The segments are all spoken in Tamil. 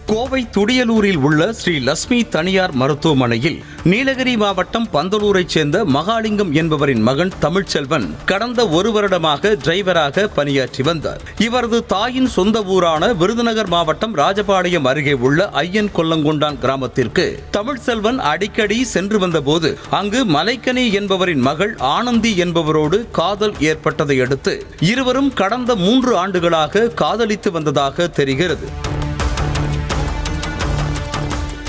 கோவை துடியலூரில் உள்ள ஸ்ரீ லட்சுமி தனியார் மருத்துவமனையில் நீலகிரி மாவட்டம் பந்தலூரைச் சேர்ந்த மகாலிங்கம் என்பவரின் மகன் தமிழ்ச்செல்வன் கடந்த ஒரு வருடமாக டிரைவராக பணியாற்றி வந்தார். இவரது தாயின் சொந்த ஊரான விருதுநகர் மாவட்டம் ராஜபாளையம் அருகே உள்ள ஐயன் கொல்லங்குண்டான் கிராமத்திற்கு தமிழ்ச்செல்வன் அடிக்கடி சென்று வந்தபோது அங்கு மலைக்கனி என்பவரின் மகள் ஆனந்தி என்பவரோடு காதல் ஏற்பட்டதை அடுத்து இருவரும் கடந்த 3 ஆண்டுகளாக காதலித்து வந்ததாக தெரிகிறது.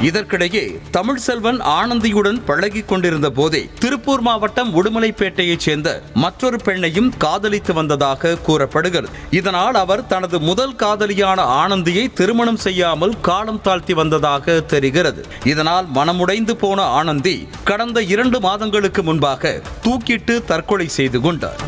இதற்கிடையே தமிழ்ச்செல்வன் ஆனந்தியுடன் பழகிக் கொண்டிருந்த போதே திருப்பூர் மாவட்டம் உடுமலைப்பேட்டையைச் சேர்ந்த மற்றொரு பெண்ணையும் காதலித்து வந்ததாக கூறப்படுகிறது. இதனால் அவர் தனது முதல் காதலியான ஆனந்தியை திருமணம் செய்யாமல் காலம் தாழ்த்தி வந்ததாக தெரிகிறது. இதனால் மனமுடைந்து போன ஆனந்தி கடந்த 2 மாதங்களுக்கு முன்பாக தூக்கிட்டு தற்கொலை செய்து கொண்டார்.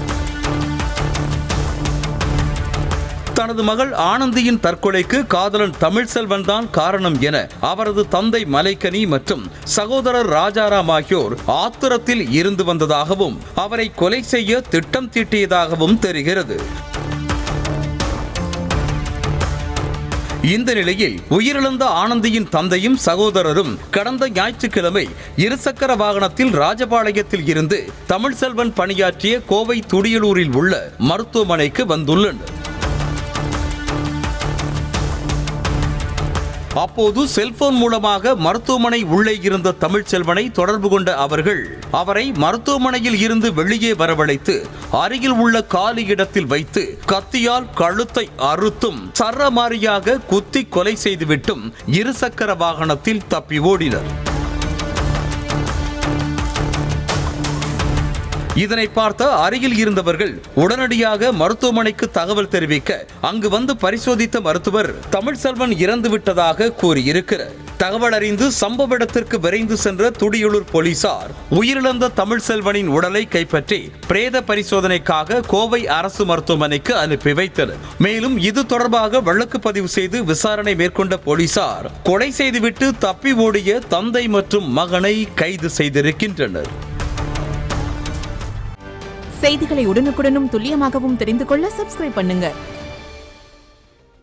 தனது மகள் ஆனந்தியின் தற்கொலைக்கு காதலன் தமிழ்ச்செல்வன் தான் காரணம் என அவரது தந்தை மலைக்கனி மற்றும் சகோதரர் ராஜாராம் ஆகியோர் ஆத்திரத்தில் இருந்து வந்ததாகவும் அவரை கொலை செய்ய திட்டம் தீட்டியதாகவும் தெரிகிறது. இந்த நிலையில் உயிரிழந்த ஆனந்தியின் தந்தையும் சகோதரரும் கடந்த ஞாயிற்றுக்கிழமை இருசக்கர வாகனத்தில் ராஜபாளையத்தில் இருந்து தமிழ்ச்செல்வன் பணியாற்றிய கோவை துடியலூரில் உள்ள மருத்துவமனைக்கு வந்துள்ளனர். அப்போது செல்போன் மூலமாக மருத்துவமனை உள்ளே இருந்த தமிழ்ச்செல்வனை தொடர்பு கொண்ட அவர்கள் அவரை மருத்துவமனையில் இருந்து வெளியே வரவழைத்து அருகில் உள்ள காலி இடத்தில் வைத்து கத்தியால் கழுத்தை அறுத்தும் சரமாரியாக குத்தி கொலை செய்துவிட்டும் இருசக்கர வாகனத்தில் தப்பி ஓடினர். இதனை பார்த்த அருகில் இருந்தவர்கள் உடனடியாக மருத்துவமனைக்கு தகவல் தெரிவிக்க அங்கு வந்து பரிசோதித்த மருத்துவர் தமிழ்ச்செல்வன் இறந்து விட்டதாக கூறியிருக்கிறார். தகவல் அறிந்து சம்பவ இடத்திற்கு விரைந்து சென்ற துடியலூர் போலீசார் உயிரிழந்த தமிழ்ச்செல்வனின் உடலை கைப்பற்றி பிரேத பரிசோதனைக்காக கோவை அரசு மருத்துவமனைக்கு அனுப்பி வைத்தனர். மேலும் இது தொடர்பாக வழக்கு பதிவு செய்து விசாரணை மேற்கொண்ட போலீசார் கொலை செய்துவிட்டு தப்பி ஓடிய தந்தை மற்றும் மகனை கைது செய்திருக்கின்றனர். செய்திகளை உடனுக்குடனும் துல்லியமாகவும் தெரிந்து கொள்ள சப்ஸ்கிரைப் பண்ணுங்க.